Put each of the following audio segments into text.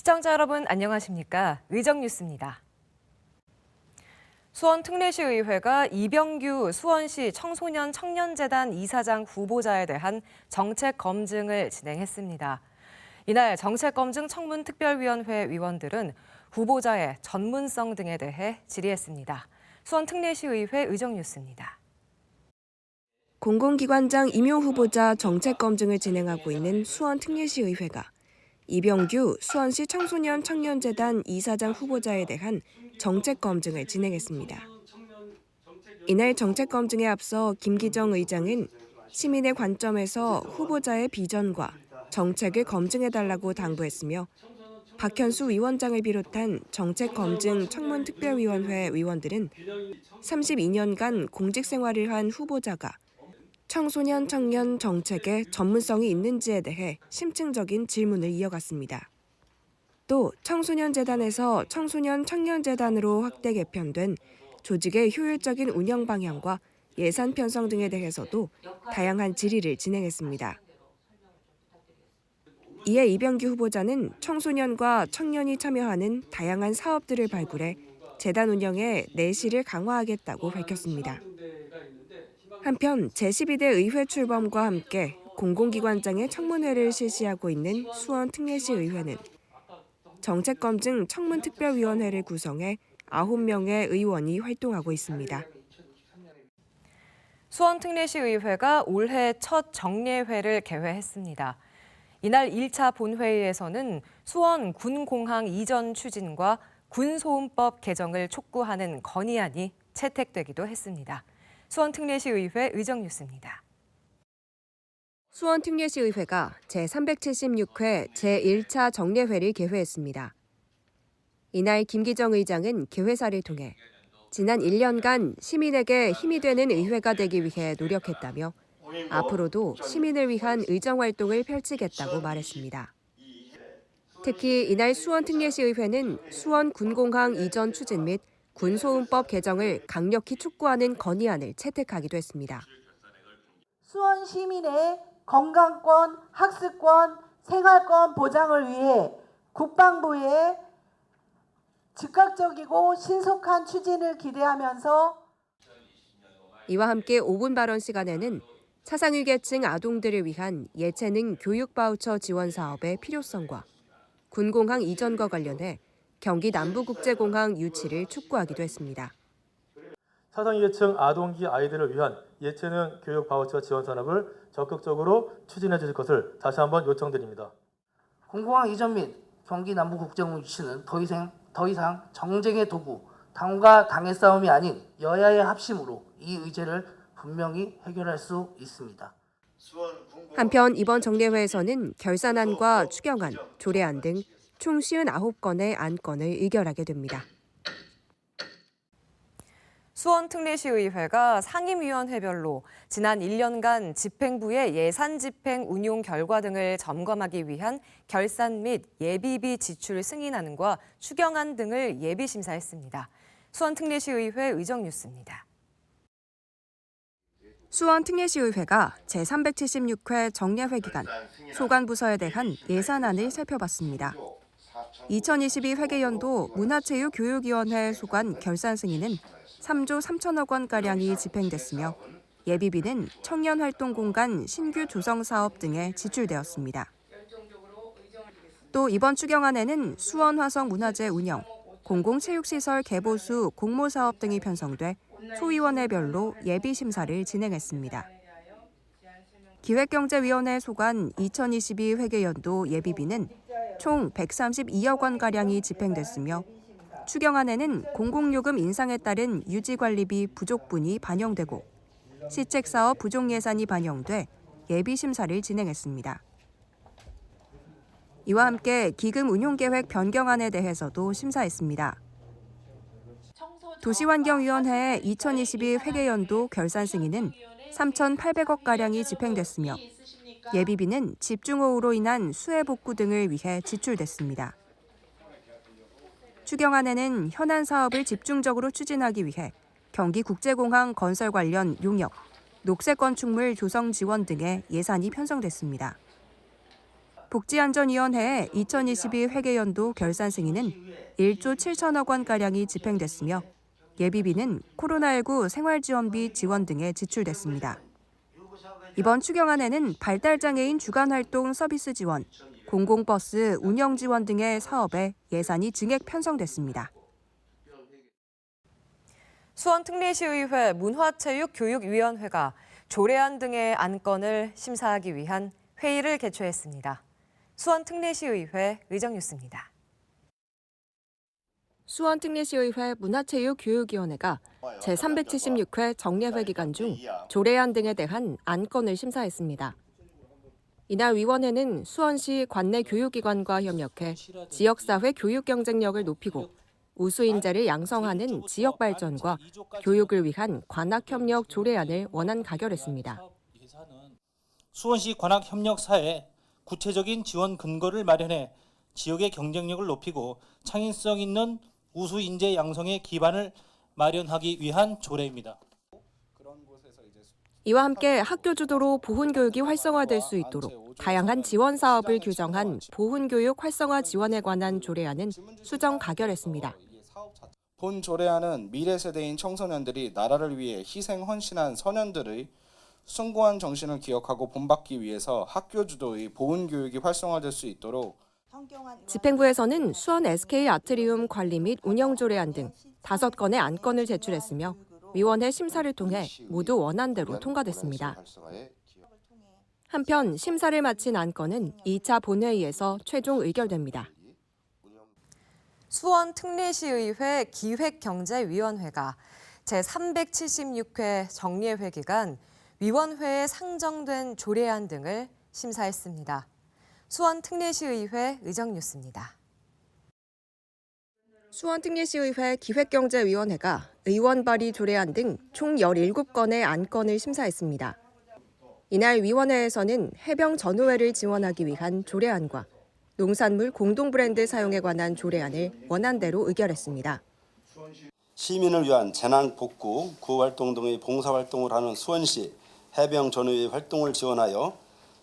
시청자 여러분 안녕하십니까? 의정뉴스입니다. 수원특례시의회가 이병규 수원시 청소년 청년재단 이사장 후보자에 대한 정책 검증을 진행했습니다. 이날 정책검증 청문특별위원회 위원들은 후보자의 전문성 등에 대해 질의했습니다. 수원특례시의회 의정뉴스입니다. 공공기관장 임용 후보자 정책검증을 진행하고 있는 수원특례시의회가 이병규 수원시 청소년 청년재단 이사장 후보자에 대한 정책검증을 진행했습니다. 이날 정책검증에 앞서 김기정 의장은 시민의 관점에서 후보자의 비전과 정책을 검증해달라고 당부했으며 박현수 위원장을 비롯한 정책검증 청문특별위원회 위원들은 32년간 공직생활을 한 후보자가 청소년 청년 정책에 전문성이 있는지에 대해 심층적인 질문을 이어갔습니다. 또 청소년재단에서 청소년 청년재단으로 확대 개편된 조직의 효율적인 운영 방향과 예산 편성 등에 대해서도 다양한 질의를 진행했습니다. 이에 이병규 후보자는 청소년과 청년이 참여하는 다양한 사업들을 발굴해 재단 운영에 내실을 강화하겠다고 밝혔습니다. 한편 제12대 의회 출범과 함께 공공기관장의 청문회를 실시하고 있는 수원특례시의회는 정책검증 청문특별위원회를 구성해 9명의 의원이 활동하고 있습니다. 수원특례시의회가 올해 첫 정례회를 개회했습니다. 이날 1차 본회의에서는 수원 군공항 이전 추진과 군소음법 개정을 촉구하는 건의안이 채택되기도 했습니다. 수원특례시의회 의정뉴스입니다. 수원특례시의회가 제376회 제1차 정례회를 개회했습니다. 이날 김기정 의장은 개회사를 통해 지난 1년간 시민에게 힘이 되는 의회가 되기 위해 노력했다며 앞으로도 시민을 위한 의정활동을 펼치겠다고 말했습니다. 특히 이날 수원특례시의회는 수원 군공항 이전 추진 및 군소음법 개정을 강력히 촉구하는 건의안을 채택하기도 했습니다. 수원 시민의 건강권, 학습권, 생활권 보장을 위해 국방부의 즉각적이고 신속한 추진을 기대하면서 이와 함께 5분 발언 시간에는 차상위계층 아동들을 위한 예체능 교육 바우처 지원 사업의 필요성과 군공항 이전과 관련해 경기 남부국제공항 유치를 촉구하기도 했습니다. 차상위계층 아동기 아이들을 위한 예체능 교육 바우처 지원 산업을 적극적으로 추진해 주실 것을 다시 한번 요청드립니다. 공공항 이전 및 경기 남부국제공항 유치는 더 이상 정쟁의 도구, 당과 당의 싸움이 아닌 여야의 합심으로 이 의제를 분명히 해결할 수 있습니다. 한편 이번 정례회에서는 결산안과 추경안, 조례안 등 총 59건의 안건을 의결하게 됩니다. 수원특례시의회가 상임위원회별로 지난 1년간 집행부의 예산 집행 운용 결과 등을 점검하기 위한 결산 및 예비비 지출 승인안과 추경안 등을 예비심사했습니다. 수원특례시의회 의정뉴스입니다. 수원특례시의회가 제376회 정례회 기간 소관부서에 대한 예산안을 살펴봤습니다. 2022 회계연도 문화체육교육위원회 소관 결산 승인은 3조 3천억 원가량이 집행됐으며 예비비는 청년활동공간 신규 조성 사업 등에 지출되었습니다. 또 이번 추경안에는 수원화성문화재 운영, 공공체육시설 개보수 공모사업 등이 편성돼 소위원회별로 예비심사를 진행했습니다. 기획경제위원회 소관 2022 회계연도 예비비는 총 132억 원가량이 집행됐으며 추경안에는 공공요금 인상에 따른 유지관리비 부족분이 반영되고 시책사업 부족 예산이 반영돼 예비심사를 진행했습니다. 이와 함께 기금 운용계획 변경안에 대해서도 심사했습니다. 도시환경위원회의 2022 회계연도 결산 승인은 3,800억가량이 집행됐으며 예비비는 집중호우로 인한 수해 복구 등을 위해 지출됐습니다. 추경안에는 현안 사업을 집중적으로 추진하기 위해 경기국제공항 건설 관련 용역, 녹색 건축물 조성 지원 등의 예산이 편성됐습니다. 복지안전위원회의 2022 회계연도 결산 승인은 1조 7천억 원가량이 집행됐으며 예비비는 코로나19 생활지원비 지원 등에 지출됐습니다. 이번 추경안에는 발달장애인 주간활동 서비스 지원, 공공버스 운영 지원 등의 사업에 예산이 증액 편성됐습니다. 수원특례시의회 문화체육교육위원회가 조례안 등의 안건을 심사하기 위한 회의를 개최했습니다. 수원특례시의회 의정뉴스입니다. 수원특례시의회 문화체육교육위원회가 제376회 정례회 기간 중 조례안 등에 대한 안건을 심사했습니다. 이날 위원회는 수원시 관내 교육기관과 협력해 지역사회 교육 경쟁력을 높이고 우수인재를 양성하는 지역 발전과 교육을 위한 관악협력 조례안을 원안 가결했습니다. 수원시 관악협력사에 구체적인 지원 근거를 마련해 지역의 경쟁력을 높이고 창의성 있는 우수인재 양성의 기반을 마련하기 위한 조례입니다. 이와 함께 학교 주도로 보훈교육이 활성화될 수 있도록 다양한 지원 사업을 규정한 보훈교육 활성화 지원에 관한 조례안은 수정 가결했습니다. 본 조례안은 미래 세대인 청소년들이 나라를 위해 희생 헌신한 선현들의 숭고한 정신을 기억하고 본받기 위해서 학교 주도의 보훈교육이 활성화될 수 있도록 집행부에서는 수원 SK 아트리움 관리 및 운영 조례안 등 5건의 안건을 제출했으며 위원회 심사를 통해 모두 원안대로 통과됐습니다. 한편 심사를 마친 안건은 2차 본회의에서 최종 의결됩니다. 수원특례시의회 기획경제위원회가 제376회 정례회 기간 위원회에 상정된 조례안 등을 심사했습니다. 수원특례시의회 의정뉴스입니다. 수원특례시의회 기획경제위원회가 의원 발의 조례안 등 총 17건의 안건을 심사했습니다. 이날 위원회에서는 해병 전우회를 지원하기 위한 조례안과 농산물 공동 브랜드 사용에 관한 조례안을 원안대로 의결했습니다. 시민을 위한 재난 복구, 구호활동 등의 봉사활동을 하는 수원시 해병 전우회 활동을 지원하여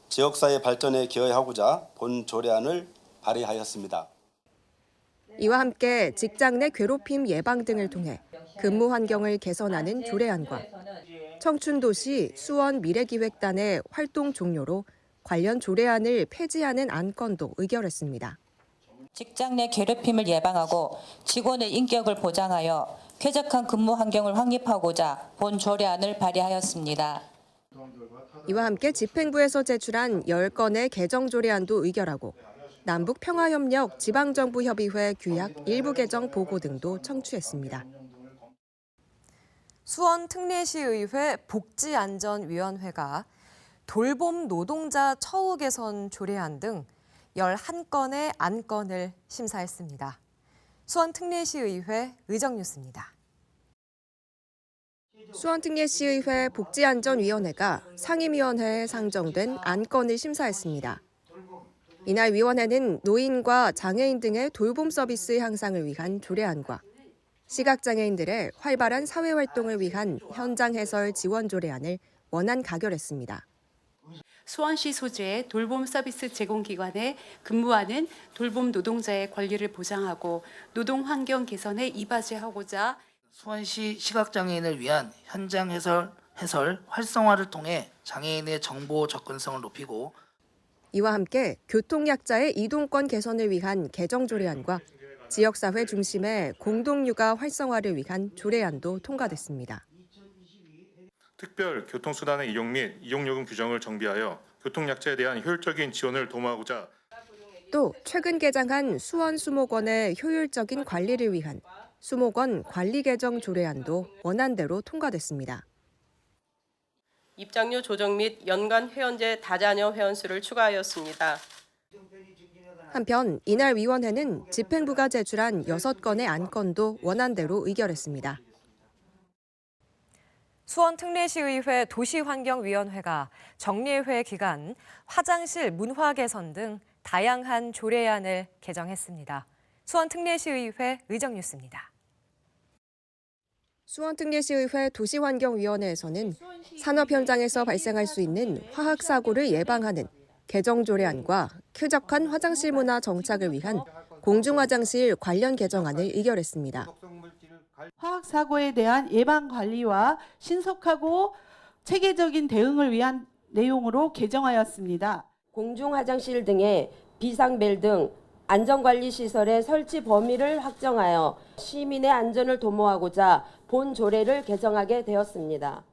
지역사회 발전에 기여하고자 본 조례안을 발의하였습니다. 이와 함께 직장 내 괴롭힘 예방 등을 통해 근무 환경을 개선하는 조례안과 청춘도시 수원 미래기획단의 활동 종료로 관련 조례안을 폐지하는 안건도 의결했습니다. 직장 내 괴롭힘을 예방하고 직원의 인격을 보장하여 쾌적한 근무 환경을 확립하고자 본 조례안을 발의하였습니다. 이와 함께 집행부에서 제출한 10건의 개정 조례안도 의결하고 남북평화협력 지방정부협의회 규약 일부 개정 보고 등도 청취했습니다. 수원특례시의회 복지안전위원회가 돌봄 노동자 처우 개선 조례안 등 11건의 안건을 심사했습니다. 수원특례시의회 의정뉴스입니다. 수원특례시의회 복지안전위원회가 상임위원회에 상정된 안건을 심사했습니다. 이날 위원회는 노인과 장애인 등의 돌봄 서비스 향상을 위한 조례안과 시각장애인들의 활발한 사회활동을 위한 현장 해설 지원 조례안을 원안 가결했습니다. 수원시 소재의 돌봄 서비스 제공기관에 근무하는 돌봄 노동자의 권리를 보장하고 노동 환경 개선에 이바지하고자 수원시 시각장애인을 위한 현장 해설 활성화를 통해 장애인의 정보 접근성을 높이고 이와 함께 교통약자의 이동권 개선을 위한 개정 조례안과 지역사회 중심의 공동육아 활성화를 위한 조례안도 통과됐습니다. 특별 교통수단의 이용 및 이용요금 규정을 정비하여 교통약자에 대한 효율적인 지원을 도모하고자 또 최근 개장한 수원 수목원의 효율적인 관리를 위한 수목원 관리 개정 조례안도 원안대로 통과됐습니다. 입장료 조정 및 연간 회원제 다자녀 회원수를 추가하였습니다. 한편 이날 위원회는 집행부가 제출한 6건의 안건도 원안대로 의결했습니다. 수원특례시의회 도시환경위원회가 정례회 기간 화장실 문화 개선 등 다양한 조례안을 개정했습니다. 수원특례시의회 의정뉴스입니다. 수원특례시의회 도시환경위원회에서는 산업 현장에서 발생할 수 있는 화학사고를 예방하는 개정 조례안과 쾌적한 화장실 문화 정착을 위한 공중화장실 관련 개정안을 의결했습니다. 화학사고에 대한 예방관리와 신속하고 체계적인 대응을 위한 내용으로 개정하였습니다. 공중화장실 등의 비상벨 등 안전관리시설의 설치 범위를 확정하여 시민의 안전을 도모하고자 본 조례를 개정하게 되었습니다.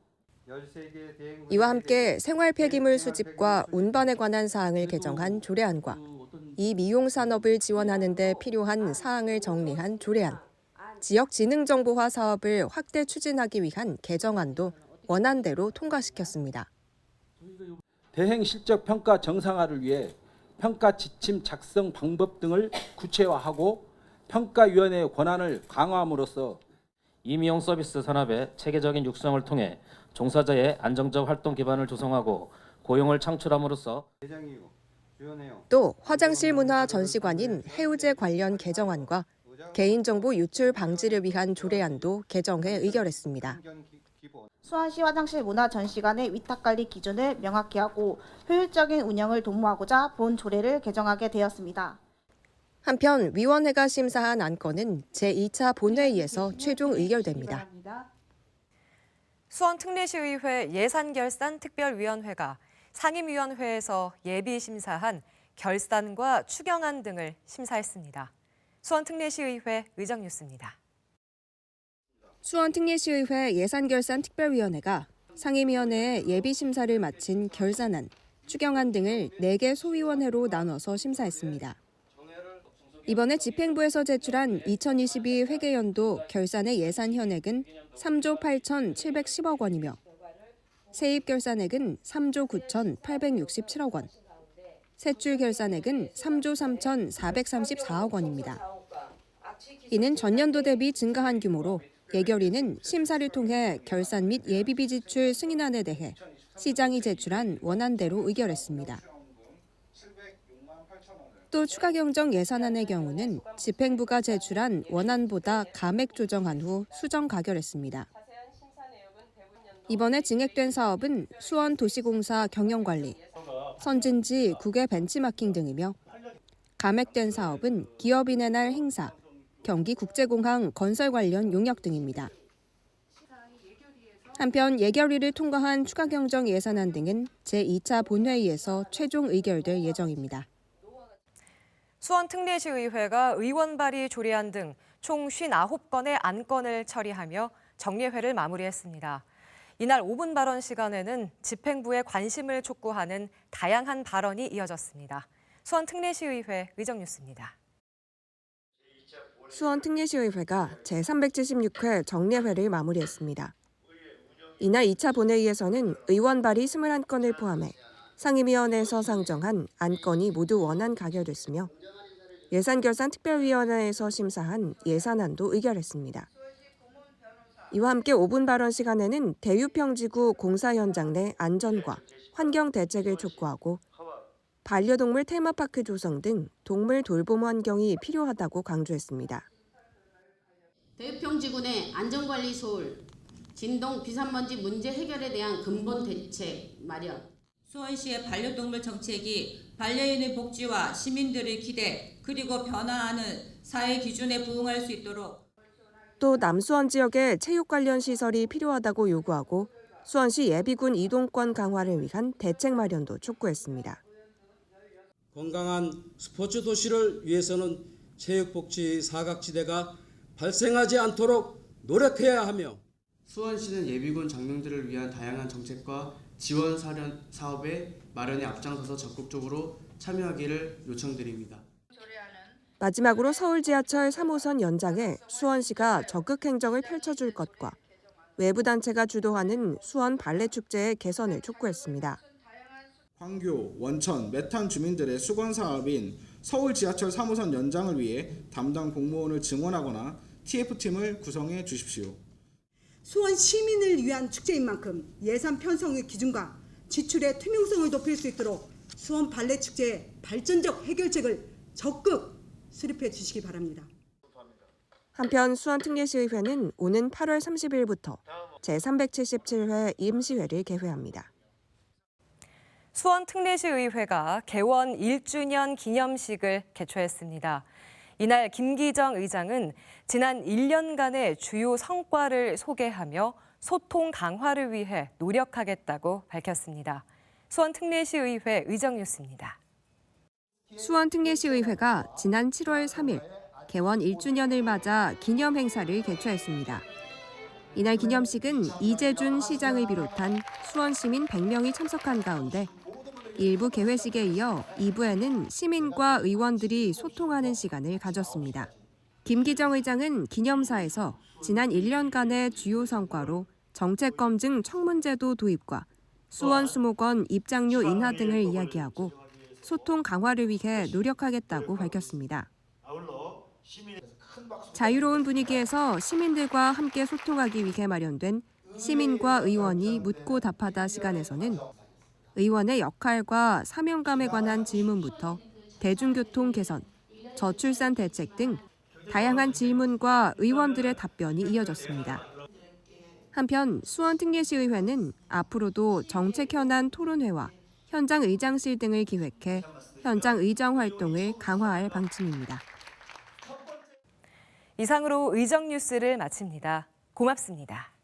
이와 함께 생활 폐기물 수집과 운반에 관한 사항을 개정한 조례안과 이 미용 산업을 지원하는 데 필요한 사항을 정리한 조례안, 지역지능정보화 사업을 확대 추진하기 위한 개정안도 원안대로 통과시켰습니다. 대행 실적 평가 정상화를 위해 평가 지침 작성 방법 등을 구체화하고 평가위원회의 권한을 강화함으로써 이미용 서비스 산업의 체계적인 육성을 통해 종사자의 안정적 활동 기반을 조성하고 고용을 창출함으로써 또 화장실 문화 전시관인 해우제 관련 개정안과 개인정보 유출 방지를 위한 조례안도 개정해 의결했습니다. 수원시 화장실 문화 전시관의 위탁관리 기준을 명확히 하고 효율적인 운영을 도모하고자 본 조례를 개정하게 되었습니다. 한편 위원회가 심사한 안건은 제2차 본회의에서 최종 의결됩니다. 수원특례시의회 예산결산특별위원회가 상임위원회에서 예비심사한 결산과 추경안 등을 심사했습니다. 수원특례시의회 의정뉴스입니다. 수원특례시의회 예산결산특별위원회가 상임위원회에 예비심사를 마친 결산안, 추경안 등을 4개 소위원회로 나눠서 심사했습니다. 이번에 집행부에서 제출한 2022 회계연도 결산의 예산 현액은 3조 8,710억 원이며 세입 결산액은 3조 9,867억 원, 세출 결산액은 3조 3,434억 원입니다. 이는 전년도 대비 증가한 규모로 예결위는 심사를 통해 결산 및 예비비 지출 승인안에 대해 시장이 제출한 원안대로 의결했습니다. 또 추가 경정 예산안의 경우는 집행부가 제출한 원안보다 감액 조정한 후 수정 가결했습니다. 이번에 증액된 사업은 수원도시공사 경영관리, 선진지 국외 벤치마킹 등이며 감액된 사업은 기업인의 날 행사, 경기국제공항 건설 관련 용역 등입니다. 한편 예결위를 통과한 추가 경정 예산안 등은 제2차 본회의에서 최종 의결될 예정입니다. 수원특례시의회가 의원 발의 조례안 등 총 59건의 안건을 처리하며 정례회를 마무리했습니다. 이날 5분 발언 시간에는 집행부의 관심을 촉구하는 다양한 발언이 이어졌습니다. 수원특례시의회 의정뉴스입니다. 수원특례시의회가 제376회 정례회를 마무리했습니다. 이날 2차 본회의에서는 의원 발의 21건을 포함해 상임위원회에서 상정한 안건이 모두 원안 가결됐으며 예산결산특별위원회에서 심사한 예산안도 의결했습니다. 이와 함께 5분 발언 시간에는 대유평지구 공사 현장 내 안전과 환경 대책을 촉구하고 반려동물 테마파크 조성 등 동물 돌봄 환경이 필요하다고 강조했습니다. 대유평지구 내 안전관리 소홀, 진동, 비산먼지 문제 해결에 대한 근본 대책 마련. 수원시의 반려동물 정책이 반려인의 복지와 시민들의 기대 그리고 변화하는 사회 기준에 부응할 수 있도록 또 남수원 지역에 체육 관련 시설이 필요하다고 요구하고 수원시 예비군 이동권 강화를 위한 대책 마련도 촉구했습니다. 건강한 스포츠 도시를 위해서는 체육복지 사각지대가 발생하지 않도록 노력해야 하며 수원시는 예비군 장병들을 위한 다양한 정책과 지원 사업의 마련에 앞장서서 적극적으로 참여하기를 요청드립니다. 마지막으로 서울 지하철 3호선 연장에 수원시가 적극 행정을 펼쳐줄 것과 외부 단체가 주도하는 수원 발레축제의 개선을 촉구했습니다. 황교, 원천, 메탄 주민들의 수건 사업인 서울 지하철 3호선 연장을 위해 담당 공무원을 증원하거나 TF팀을 구성해 주십시오. 수원 시민을 위한 축제인 만큼 예산 편성의 기준과 지출의 투명성을 높일 수 있도록 수원 발레축제의 발전적 해결책을 적극 수립해 주시기 바랍니다. 한편 수원특례시의회는 오는 8월 30일부터 제377회 임시회를 개회합니다. 수원 특례시의회가 개원 1주년 기념식을 개최했습니다. 이날 김기정 의장은 지난 1년간의 주요 성과를 소개하며 소통 강화를 위해 노력하겠다고 밝혔습니다. 수원 특례시의회 의정뉴스입니다. 수원 특례시의회가 지난 7월 3일 개원 1주년을 맞아 기념 행사를 개최했습니다. 이날 기념식은 이재준 시장을 비롯한 수원 시민 100명이 참석한 가운데 일부 개회식에 이어 2부에는 시민과 의원들이 소통하는 시간을 가졌습니다. 김기정 의장은 기념사에서 지난 1년간의 주요 성과로 정책검증 청문제도 도입과 수원 수목원 입장료 인하 등을 이야기하고 소통 강화를 위해 노력하겠다고 밝혔습니다. 자유로운 분위기에서 시민들과 함께 소통하기 위해 마련된 시민과 의원이 묻고 답하다 시간에서는 의원의 역할과 사명감에 관한 질문부터 대중교통 개선, 저출산 대책 등 다양한 질문과 의원들의 답변이 이어졌습니다. 한편 수원특례시의회는 앞으로도 정책 현안 토론회와 현장 의장실 등을 기획해 현장 의정 활동을 강화할 방침입니다. 이상으로 의정 뉴스를 마칩니다. 고맙습니다.